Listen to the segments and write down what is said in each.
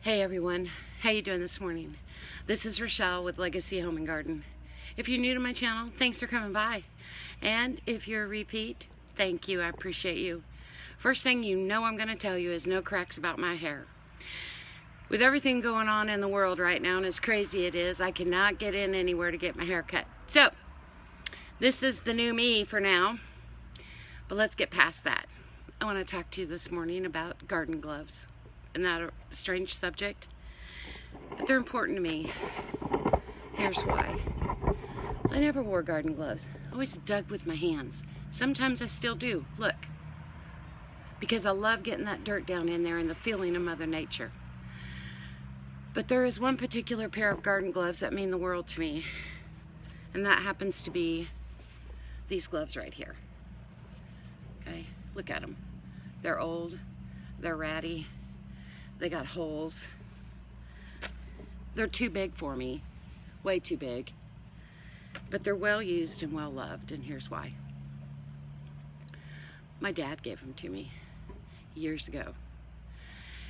Hey everyone, how you doing this morning? This is Rochelle with Legacy Home and Garden. If you're new to my channel, thanks for coming by. And if you're a repeat, thank you, I appreciate you. First thing you know I'm going to tell you is no cracks about my hair. With everything going on in the world right now and as crazy it is, I cannot get in anywhere to get my hair cut. So, this is the new me for now, but let's get past that. I want to talk to you this morning about garden gloves. Isn't that a strange subject? But they're important to me. Here's why. I never wore garden gloves. I always dug with my hands. Sometimes I still do. Look. Because I love getting that dirt down in there and the feeling of Mother Nature. But there is one particular pair of garden gloves that mean the world to me. And that happens to be these gloves right here. Okay? Look at them. They're old. They're ratty. They got holes. They're too big for me, way too big, but they're well used and well loved, and here's why. My dad gave them to me years ago,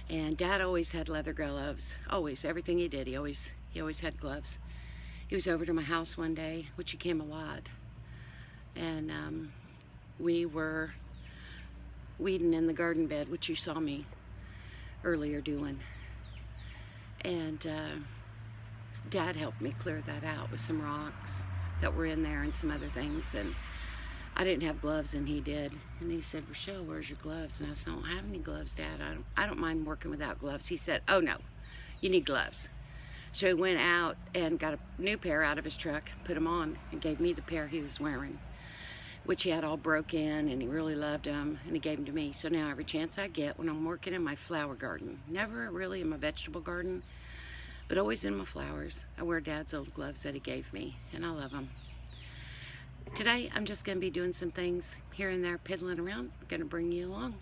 and Dad always had leather gloves. Always, everything he did, he always had gloves. He was over to my house one day, which he came a lot, and we were weeding in the garden bed, which you saw me earlier doing, and Dad helped me clear that out with some rocks that were in there and some other things, and I didn't have gloves and he did, and he said, Rochelle, where's your gloves? And I said, I don't have any gloves, Dad. I don't mind working without gloves. He said, oh no, you need gloves. So he went out and got a new pair out of his truck, put them on, and gave me the pair he was wearing, which he had all broke in, and he really loved them, and he gave them to me. So now every chance I get when I'm working in my flower garden, never really in my vegetable garden, but always in my flowers, I wear Dad's old gloves that he gave me, and I love them. Today, I'm just going to be doing some things here and there, piddling around. I'm going to bring you along.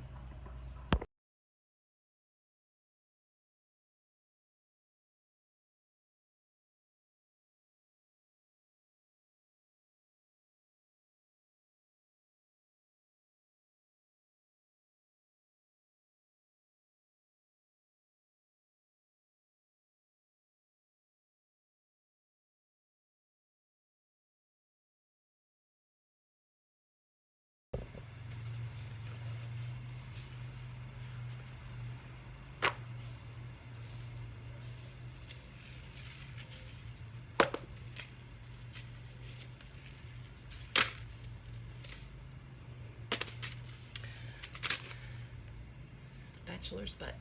Bachelor's button.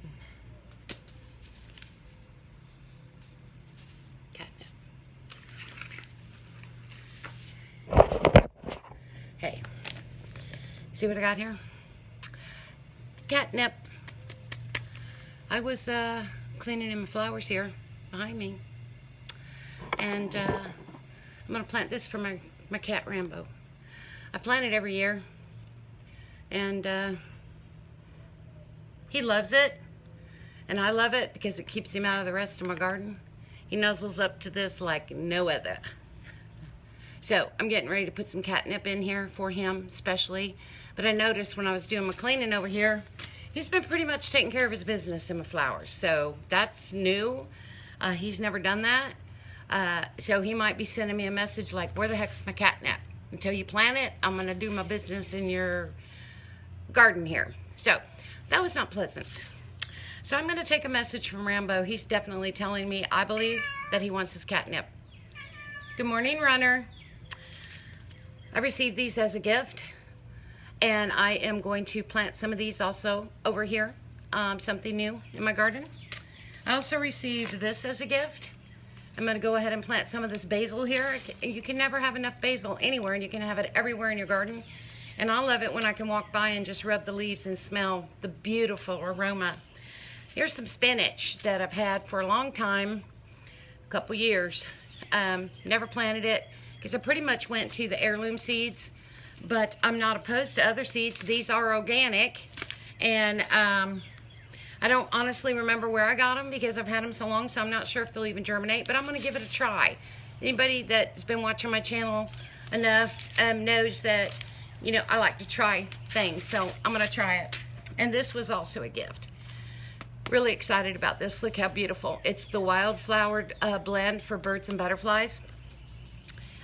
Catnip. Hey, see what I got here? Catnip. I was cleaning in my flowers here behind me, and I'm gonna plant this for my cat Rambo. I plant it every year, and he loves it, and I love it because it keeps him out of the rest of my garden. He nuzzles up to this like no other. So I'm getting ready to put some catnip in here for him especially. But I noticed when I was doing my cleaning over here, he's been pretty much taking care of his business in my flowers. So that's new. He's never done that. So he might be sending me a message like, where the heck's my catnip? Until you plant it, I'm gonna do my business in your garden here. So that was not pleasant. So I'm gonna take a message from Rambo. He's definitely telling me, I believe, that he wants his catnip. Good morning, Runner. I received these as a gift, and I am going to plant some of these also over here, something new in my garden. I also received this as a gift. I'm gonna go ahead and plant some of this basil here. You can never have enough basil anywhere, and you can have it everywhere in your garden. And I love it when I can walk by and just rub the leaves and smell the beautiful aroma. Here's some spinach that I've had for a long time, a couple years. Never planted it because I pretty much went to the heirloom seeds, but I'm not opposed to other seeds. These are organic, and I don't honestly remember where I got them because I've had them so long, so I'm not sure if they'll even germinate, but I'm going to give it a try. Anybody that's been watching my channel enough knows that, you know, I like to try things, so I'm going to try it. And this was also a gift. Really excited about this. Look how beautiful. It's the wildflowered blend for birds and butterflies.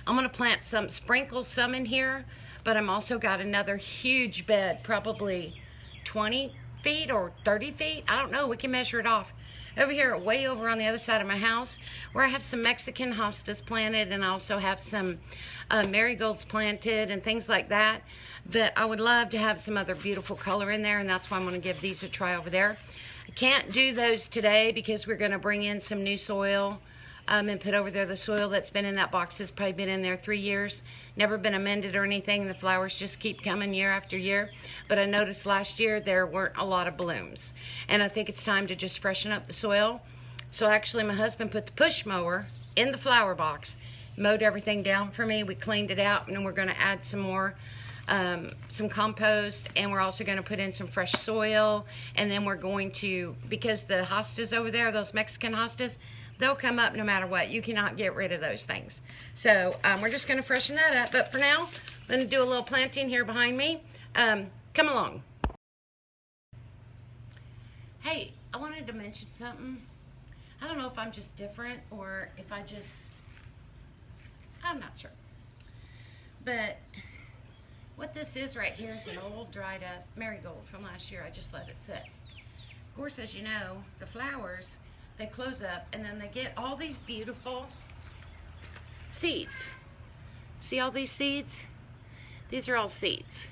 I'm going to plant some, sprinkle some in here, but I'm also got another huge bed, probably 20 feet or 30 feet. I don't know. We can measure it off. Over here, way over on the other side of my house, where I have some Mexican hostas planted, and I also have some marigolds planted and things like that. But I would love to have some other beautiful color in there, and that's why I'm going to give these a try over there. I can't do those today because we're going to bring in some new soil and put over there the soil that's been in that box. Has probably been in there 3 years, never been amended or anything. The flowers just keep coming year after year. But I noticed last year there weren't a lot of blooms, and I think it's time to just freshen up the soil. So actually my husband put the push mower in the flower box, mowed everything down for me. We cleaned it out, and then we're going to add some more some compost, and we're also going to put in some fresh soil. And then we're going to, because the hostas over there, those Mexican hostas, they'll come up no matter what. You cannot get rid of those things. So we're just going to freshen that up. But for now, I'm going to do a little planting here behind me. Come along. Hey, I wanted to mention something. I don't know if I'm just different or if I'm not sure. But what this is right here is an old dried up marigold from last year. I just let it sit. Of course, as you know, the flowers, they close up and then they get all these beautiful seeds. See all these seeds? These are all seeds.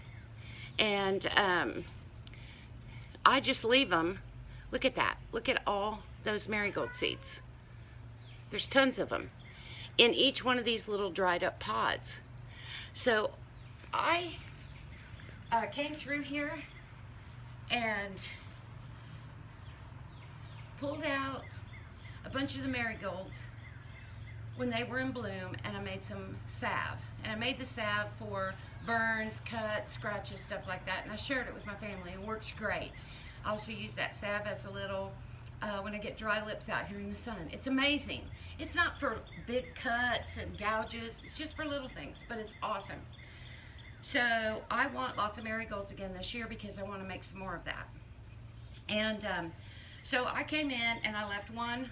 And I just leave them. Look at that. Look at all those marigold seeds. There's tons of them in each one of these little dried up pods. So I came through here and pulled out a bunch of the marigolds when they were in bloom, and I made some salve. And I made the salve for burns, cuts, scratches, stuff like that, and I shared it with my family. It works great. I also use that salve as a little, when I get dry lips out here in the sun. It's amazing. It's not for big cuts and gouges, it's just for little things, but it's awesome. So I want lots of marigolds again this year because I want to make some more of that. And so I came in and I left one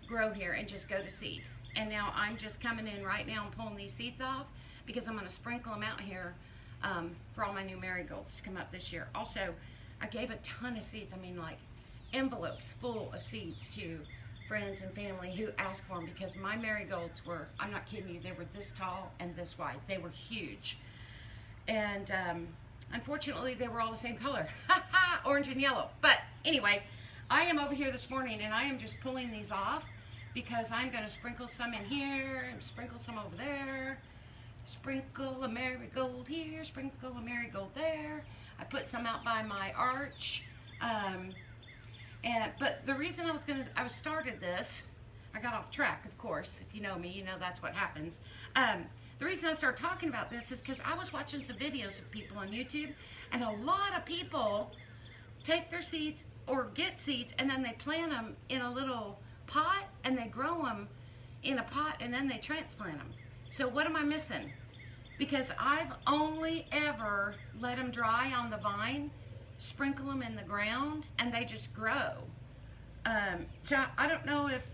grow here and just go to seed. And now I'm just coming in right now and pulling these seeds off because I'm going to sprinkle them out here for all my new marigolds to come up this year. Also, I gave a ton of seeds. I mean, like envelopes full of seeds to friends and family who asked for them, because my marigolds were, I'm not kidding you, they were this tall and this wide. They were huge. And unfortunately, they were all the same color, orange and yellow. But anyway, I am over here this morning and I am just pulling these off because I'm going to sprinkle some in here and sprinkle some over there. Sprinkle a marigold here, sprinkle a marigold there. I put some out by my arch. But the reason I started this, I got off track, of course. If you know me, you know that's what happens. The reason I started talking about this is because I was watching some videos of people on YouTube, and a lot of people take their seeds or get seeds and then they plant them in a little pot and they grow them in a pot and then they transplant them. So what am I missing? Because I've only ever let them dry on the vine, sprinkle them in the ground, and they just grow. So I don't know if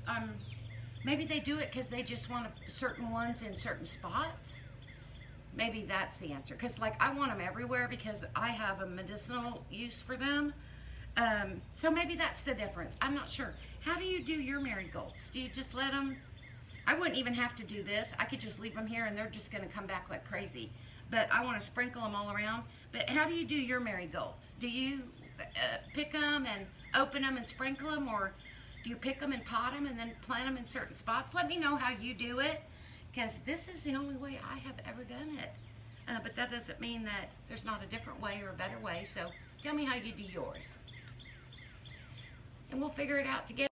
maybe they do it because they just want certain ones in certain spots. Maybe that's the answer. Because like I want them everywhere because I have a medicinal use for them. So maybe that's the difference. I'm not sure. How do you do your marigolds? Do you just let them? I wouldn't even have to do this. I could just leave them here and they're just going to come back like crazy. But I want to sprinkle them all around. But how do you do your marigolds? Do you pick them and open them and sprinkle them, or do you pick them and pot them and then plant them in certain spots? Let me know how you do it, because this is the only way I have ever done it. But that doesn't mean that there's not a different way or a better way. So tell me how you do yours, and we'll figure it out together.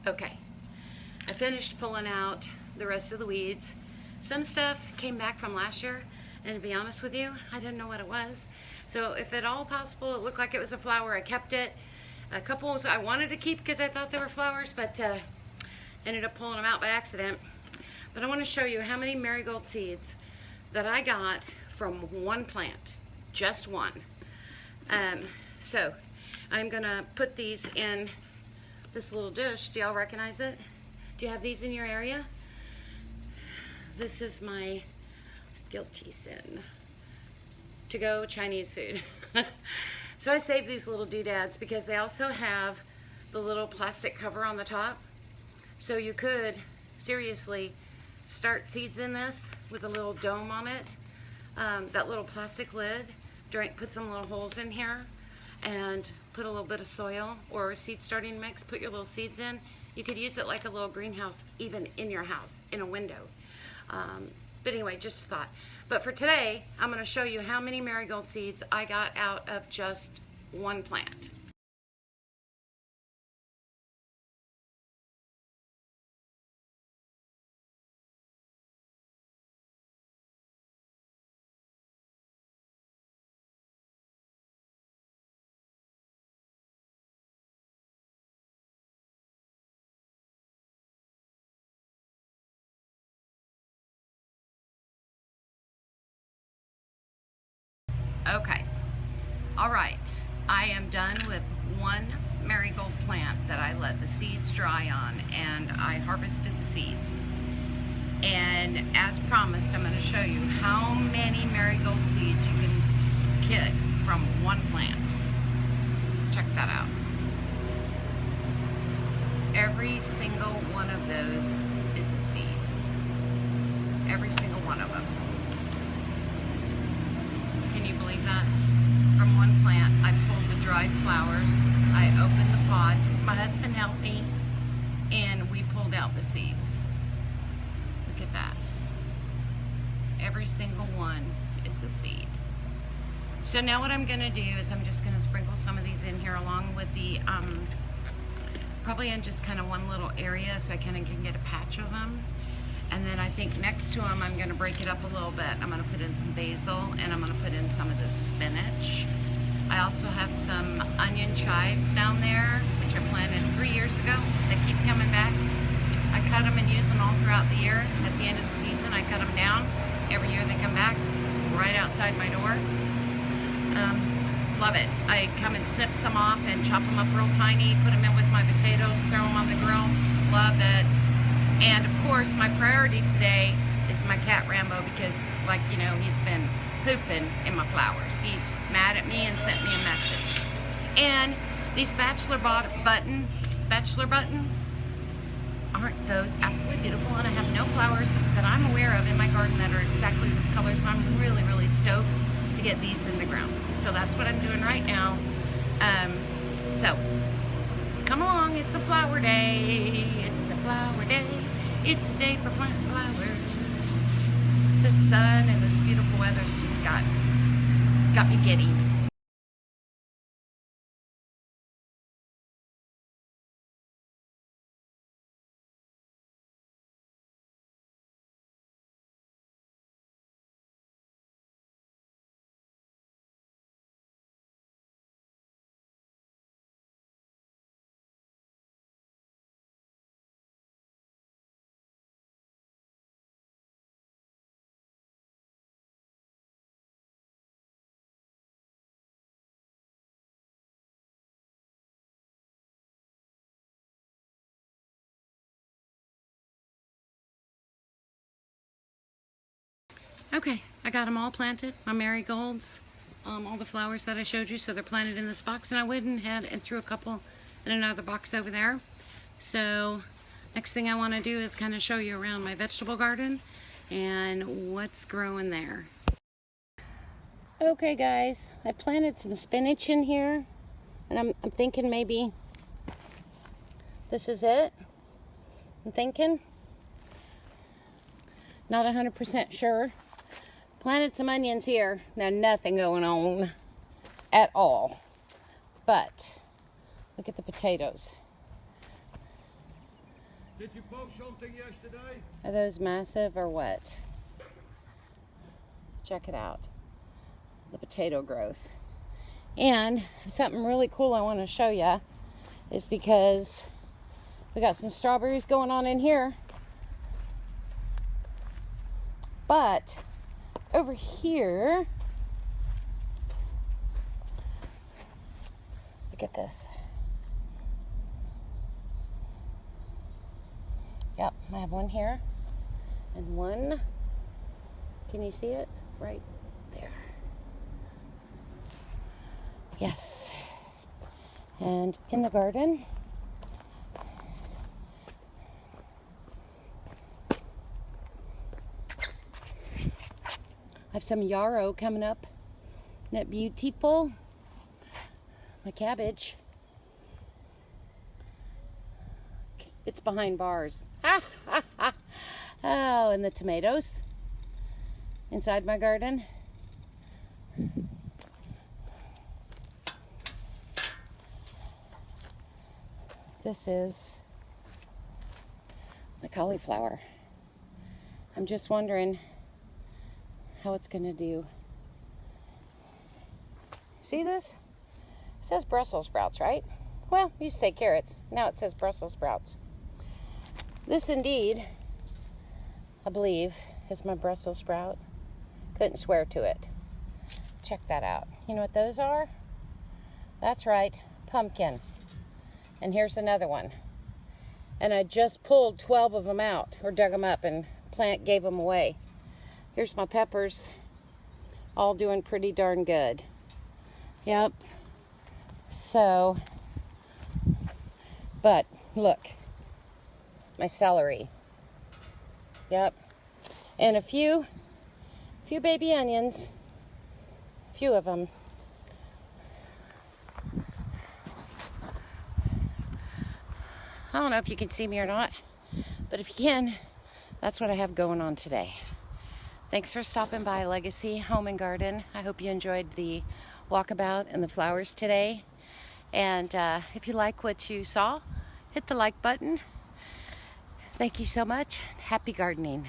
Okay, I finished pulling out the rest of the weeds. Some stuff came back from last year, And to be honest with you, I didn't know what it was. So if at all possible, it looked like it was a flower. I kept it. A couple I wanted to keep because I thought they were flowers, but ended up pulling them out by accident. But I want to show you how many marigold seeds that I got from one plant, just one. So I'm gonna put these in this little dish. Do y'all recognize it? Do you have these in your area? This is my guilty sin. To go Chinese food. So I saved these little doodads because they also have the little plastic cover on the top. So you could seriously start seeds in this with a little dome on it. That little plastic lid, put some little holes in here and put a little bit of soil or a seed starting mix, put your little seeds in. You could use it like a little greenhouse even in your house, in a window. But anyway, just a thought. But for today, I'm going to show you how many marigold seeds I got out of just one plant. Okay, all right, I am done with one marigold plant that I let the seeds dry on, and I harvested the seeds. And as promised, I'm going to show you how many marigold seeds you can get from one plant. Check that out. Every single one of those is a seed. Every single one of them. Can you believe that? From one plant, I pulled the dried flowers, I opened the pod, my husband helped me, and we pulled out the seeds. Look at that. Every single one is a seed. So now what I'm gonna do is I'm just gonna sprinkle some of these in here along with the, probably in just kind of one little area so I kind of can get a patch of them. And then I think next to them, I'm gonna break it up a little bit. I'm gonna put in some basil and I'm gonna put in some of the spinach. I also have some onion chives down there, which I planted 3 years ago. They keep coming back. I cut them and use them all throughout the year. At the end of the season, I cut them down. Every year they come back right outside my door. Love it. I come and snip some off and chop them up real tiny, put them in with my potatoes, throw them on the grill. Love it. And of course, my priority today is my cat Rambo because, like, you know, he's been pooping in my flowers. He's mad at me and sent me a message. And these bachelor button, aren't those absolutely beautiful? And I have no flowers that I'm aware of in my garden that are exactly this color, so I'm really, really stoked to get these in the ground. So that's what I'm doing right now. So come along, it's a flower day. It's a flower day. It's a day for plant flowers. The sun and this beautiful weather's just got me giddy. Okay, I got them all planted, my marigolds, all the flowers that I showed you, so they're planted in this box, and I went ahead and threw a couple in another box over there. So next thing I want to do is kind of show you around my vegetable garden and what's growing there. Okay guys, I planted some spinach in here, and I'm thinking maybe this is it. I'm thinking, not 100% sure. Planted some onions here. Now nothing going on at all. But look at the potatoes. Did you post something yesterday? Are those massive or what? Check it out. The potato growth. And something really cool I want to show you is because we got some strawberries going on in here. But over here, look at this. Yep, I have one here and one, can you see it? Right there. Yes. And in the garden, I have some yarrow coming up. Isn't that beautiful? My cabbage. It's behind bars. Oh, and the tomatoes inside my garden. This is my cauliflower. I'm just wondering how it's gonna do. See this? It says Brussels sprouts, right? Well, you used to say carrots. Now it says Brussels sprouts. This indeed, I believe, is my Brussels sprout. Couldn't swear to it. Check that out. You know what those are? That's right, pumpkin. And here's another one. And I just pulled 12 of them out, or dug them up and gave them away. Here's my peppers, all doing pretty darn good. Yep. So, but look, my celery. Yep. And a few baby onions, a few of them. I don't know if you can see me or not, but if you can, that's what I have going on today. Thanks for stopping by Legacy Home and Garden. I hope you enjoyed the walkabout and the flowers today. And if you like what you saw, hit the like button. Thank you so much. Happy gardening.